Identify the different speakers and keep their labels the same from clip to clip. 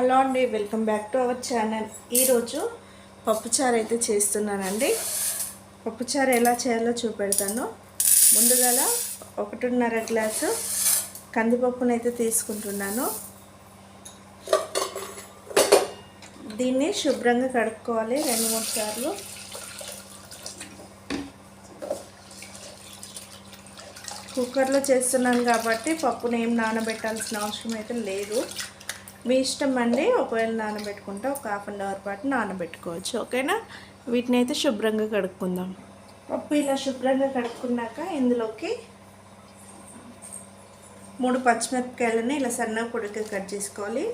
Speaker 1: Hello అండి, welcome back to our channel. ఈరోజు పప్పుచారు అయితే చేస్తున్నానండి. పప్పుచారు ఎలా చేయాలో చూపెడతాను. ముందుగా 1.5 గ్లాసు కందిపప్పునైతే తీసుకుంటున్నాను. దీన్ని శుభ్రంగా కడుక్కోవాలి 2-3 సార్లు. కుక్కర్లో చేస్తున్నాను కాబట్టి పప్పుని ఏం నానబెట్టాల్సిన అవసరం అయితే లేదు. మీ ఇష్టం అండి. ఒకవేళ నానబెట్టుకుంటే ఒక 1/2 అవర్ పాటు నానబెట్టుకోవచ్చు. ఓకేనా? వీటిని అయితే శుభ్రంగా కడుక్కుందాం. పప్పు ఇలా శుభ్రంగా కడుక్కున్నాక ఇందులోకి 3 పచ్చిమిరపకాయలని ఇలా సన్నగా పొడిగా కట్ చేసుకోవాలి.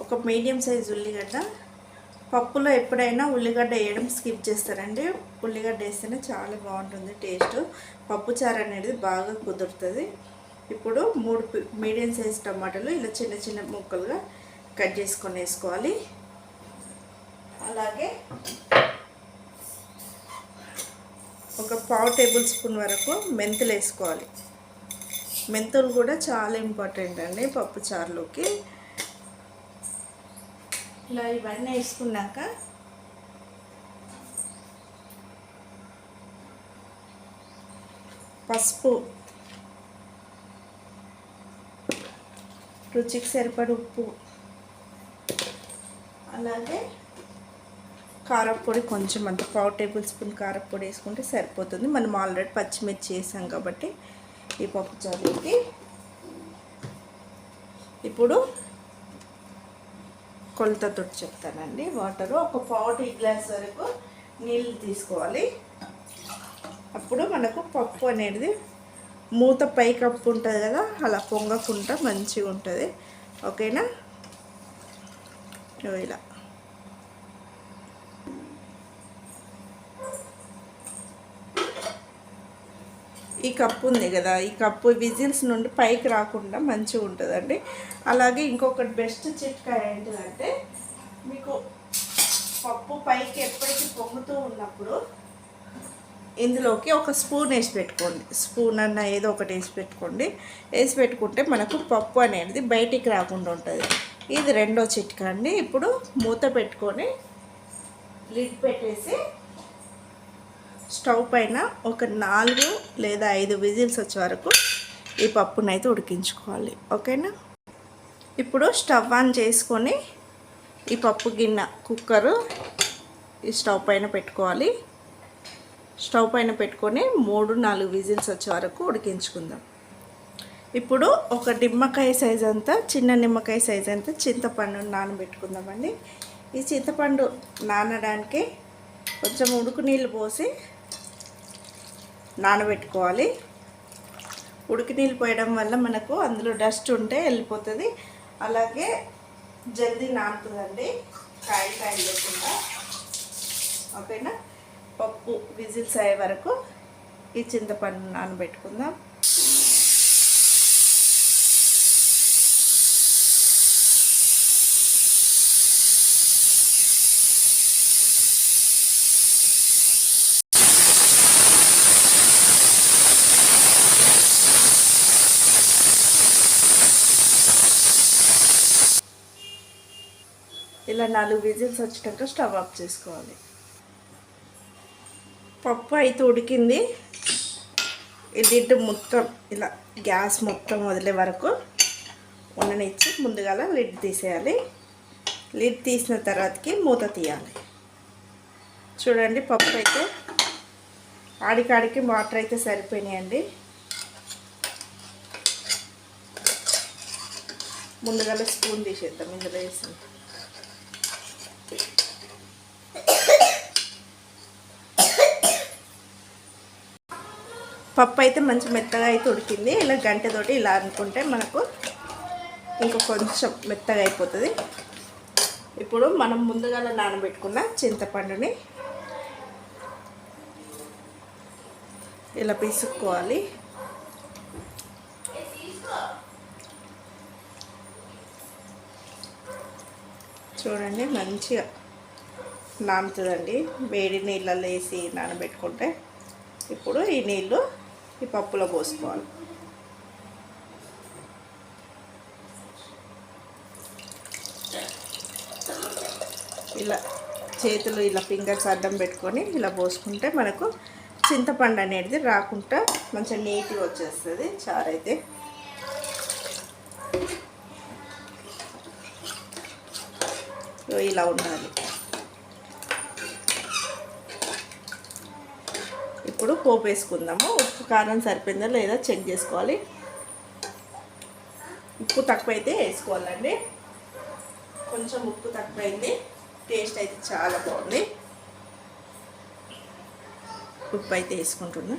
Speaker 1: ఒక మీడియం సైజు ఉల్లిగడ్డ. పప్పులో ఎప్పుడైనా ఉల్లిగడ్డ వేయడం స్కిప్ చేస్తారండి. ఉల్లిగడ్డ వేస్తేనే చాలా బాగుంటుంది టేస్ట్. పప్పుచారు అనేది బాగా కుదురుతుంది. ఇప్పుడు 3 మీడియం సైజ్ టమాటాలు ఇలా చిన్న చిన్న ముక్కలుగా కట్ చేసుకొని వేసుకోవాలి. అలాగే ఒక 1/2 టేబుల్ స్పూన్ వరకు మెంతులు వేసుకోవాలి. మెంతులు కూడా చాలా ఇంపార్టెంట్ అండి పప్పుచారులోకి. ఇలా ఇవన్నీ వేసుకున్నాక పసుపు, రుచికి సరిపడ ఉప్పు, అలాగే కారపొడి కొంచెం అంత 1/2 టేబుల్ స్పూన్ కారపొడి వేసుకుంటే సరిపోతుంది. మనం ఆల్రెడీ పచ్చిమిర్చి వేసాం కాబట్టి ఈ పప్పుచారుకి. ఇప్పుడు కొలతతో చెప్తానండి. వాటరు ఒక 1/4 గ్లాస్ వరకు నీళ్ళు తీసుకోవాలి. అప్పుడు మనకు పప్పు అనేది మూత పై కప్పు ఉంటుంది కదా, అలా పొంగకుండా మంచిగా ఉంటుంది. ఓకేనా? ఇలా ఈ కప్పు ఉంది కదా, ఈ కప్పు విజిల్స్ నుండి పైకి రాకుండా మంచిగా ఉంటుందండి. అలాగే ఇంకొకటి బెస్ట్ చిట్కా ఏంటిదంటే, మీకు పప్పు పైకి ఎప్పటికీ పొంగుతూ ఉన్నప్పుడు ఇందులోకి ఒక స్పూన్ వేసి పెట్టుకోండి. స్పూన్ అన్న ఏదో ఒకటి వేసి పెట్టుకోండి. వేసి పెట్టుకుంటే మనకు పప్పు అనేది బయటికి రాకుండా ఉంటుంది. ఇది రెండో చిట్కా అండి. ఇప్పుడు మూత పెట్టుకొని లిడ్ పెట్టేసి స్టవ్ పైన ఒక 4 లేదా 5 విజిల్స్ వచ్చే వరకు ఈ పప్పునైతే ఉడికించుకోవాలి. ఓకేనా? ఇప్పుడు స్టవ్ ఆన్ చేసుకొని ఈ పప్పు గిన్నె కుక్కరు ఈ స్టవ్ పైన పెట్టుకోవాలి. స్టవ్ పైన పెట్టుకొని 3-4 విజిల్స్ వచ్చే వరకు ఉడికించుకుందాం. ఇప్పుడు ఒక నిమ్మకాయ సైజ్ అంతా, చిన్న నిమ్మకాయ సైజ్ అంతా చింతపండు నానబెట్టుకుందామండి. ఈ చింతపండు నానడానికి కొంచెం ఉడుకు నీళ్ళు పోసి నానబెట్టుకోవాలి. ఉడికి నీళ్ళు పోయడం వల్ల మనకు అందులో డస్ట్ ఉంటే వెళ్ళిపోతుంది. అలాగే జల్దీ నానుతుందండి, కాయలు లేకుండా. ఓకేనా? పప్పు విజిల్స్ అయ్యే వరకు ఈ చింతపండు నానబెట్టుకుందాం. ఇలా 4 విజిల్స్ వచ్చాక స్టవ్ ఆఫ్ చేసుకోవాలి. పప్పు అయితే ఉడికింది. ఈ లిడ్ మొత్తం ఇలా గ్యాస్ మొత్తం వదిలే వరకు ఉండనిచ్చి ముందుగా లిడ్ తీసేయాలి. లిడ్ తీసిన తర్వాతకి మూత తీయాలి. చూడండి, పప్పు అయితే ఆడికాడికి వాటర్ అయితే సరిపోయినాయండి. ముందుగా స్పూన్ తీసేద్దాం. ఇందులో వేసి పప్పు అయితే మంచి మెత్తగా అయితే ఉడికింది. ఇలా గంటెతోటి ఇలా అనుకుంటే మనకు ఇంకా కొంచెం మెత్తగా అయిపోతుంది. ఇప్పుడు మనం ముందుగా నానబెట్టుకున్న చింతపండుని ఇలా పిసుక్కోవాలి. చూడండి, మంచిగా నానుతుందండి వేడి నీళ్ళల్లో వేసి నానబెట్టుకుంటే. ఇప్పుడు ఈ నీళ్ళు ఈ పప్పులో పోసుకోవాలి. ఇలా చేతులు ఇలా ఫింగర్స్ అడ్డం పెట్టుకొని ఇలా పోసుకుంటే మనకు చింతపండు అనేది రాకుండా మంచిగా నీట్గా వచ్చేస్తుంది చారు అయితే. ఇలా ఉండాలి. ఇప్పుడు పోపు వేసుకుందాము. ఉప్పు కారం సరిపోయిందా లేదా చెక్ చేసుకోవాలి. ఉప్పు తక్కువైతే వేసుకోవాలండి. కొంచెం ఉప్పు తక్కువైంది. టేస్ట్ అయితే చాలా బాగుంది. ఉప్పు అయితే వేసుకుంటున్నా.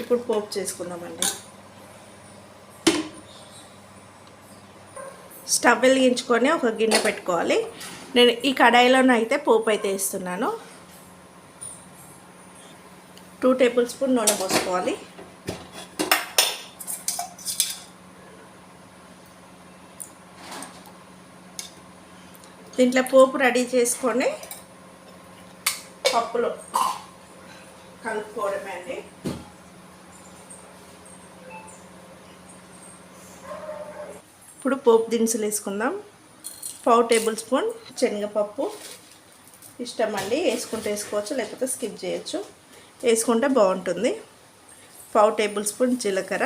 Speaker 1: ఇప్పుడు పోపు చేసుకుందామండి. స్టవ్ వెలిగించుకొని ఒక గిన్నె పెట్టుకోవాలి. నేను ఈ కడాయిలోనే అయితే పోపు అయితే వేస్తున్నాను. 2 టేబుల్ స్పూన్ నూనె పోసుకోవాలి. దీంట్లో పోపు రెడీ చేసుకొని పప్పులో కలుపుకోవడమే అండి. ఇప్పుడు పోపు దినుసులు వేసుకుందాం. 1/4 టేబుల్ స్పూన్ శనగపప్పు. ఇష్టం అండి, వేసుకుంటే వేసుకోవచ్చు, లేకపోతే స్కిప్ చేయొచ్చు. వేసుకుంటే బాగుంటుంది. 1/4 టేబుల్ స్పూన్ జీలకర్ర,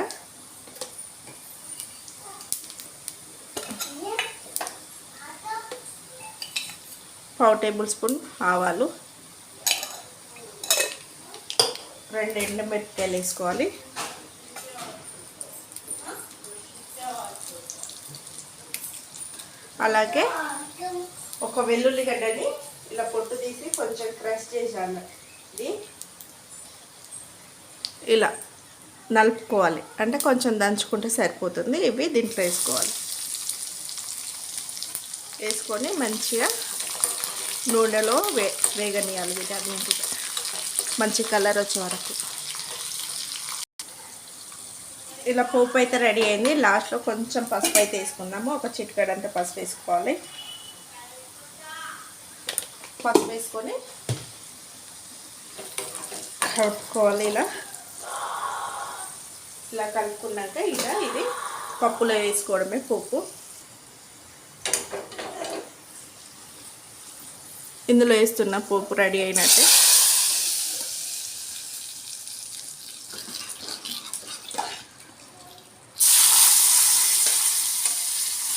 Speaker 1: 1/4 టేబుల్ స్పూన్ ఆవాలు, 2 ఎండుమిరపకాయలు వేసుకోవాలి. అలాగే ఒక వెల్లుల్లిగడ్డని ఇలా పొట్టు తీసి కొంచెం క్రష్ చేసాను. ఇది ఇలా నలుపుకోవాలి, అంటే కొంచెం దంచుకుంటే సరిపోతుంది. ఇవి దీంట్లో వేసుకోవాలి. వేసుకొని మంచిగా నూనెలో వేగనీయాలి. వీటన్నింటిగా మంచి కలర్ వచ్చే వరకు. ఇలా పోపు అయితే రెడీ అయింది. లాస్ట్లో కొంచెం పసుపు అయితే వేసుకుందాము. ఒక చిటికెడంత పసుపు వేసుకోవాలి. పసుపు వేసుకొని కలుపుకోవాలి. ఇలా కలుపుకున్నాక ఇక ఇది పప్పులో వేసుకోవడమే పోపు. ఇందులో వేస్తున్న పోపు రెడీ అయినట్టే.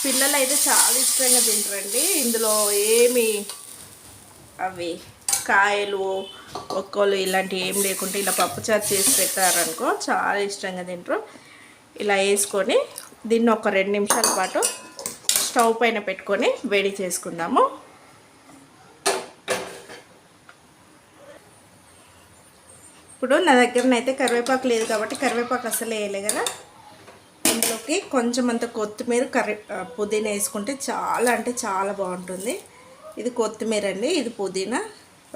Speaker 1: పిల్లలు అయితే చాలా ఇష్టంగా తింటారండి. ఇందులో ఏమి అవి కాయలు ఒక్కలు ఇలాంటివి ఏం లేకుంటే ఇలా పప్పుచారు చేసి పెట్టారనుకో చాలా ఇష్టంగా తింటారు. ఇలా వేసుకొని దీన్ని ఒక 2 నిమిషాల పాటు స్టవ్ పైన పెట్టుకొని వేడి చేసుకుందాము. ఇప్పుడు నా దగ్గరనైతే కరివేపాకు లేదు కాబట్టి కరివేపాకు అసలు వేయలే కదా. ఇంట్లోకి కొంచెం అంత కొత్తిమీర పుదీనా వేసుకుంటే చాలా అంటే చాలా బాగుంటుంది. ఇది కొత్తిమీర అండి, ఇది పుదీనా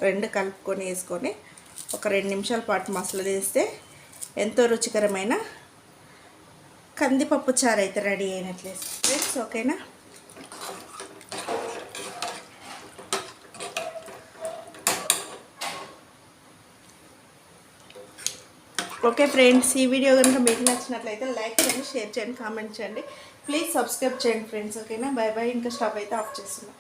Speaker 1: 2 కలుపుకొని వేసుకొని ఒక 2 నిమిషాల పాటు మసాలా వేస్తే ఎంతో రుచికరమైన కందిపప్పు చారు అయితే రెడీ అయినట్లే ఫ్రెండ్స్. ఓకేనా. ఓకే ఫ్రెండ్స్, ఈ వీడియో కనుక మీకు నచ్చినట్లయితే లైక్ చేయండి, షేర్ చేయండి, కామెంట్ చేయండి. ప్లీజ్ సబ్స్క్రైబ్ చేయండి ఫ్రెండ్స్. ఓకేనా. Bye bye. ఇంకా స్టవ్ అయితే ఆఫ్ చేస్తున్నాం.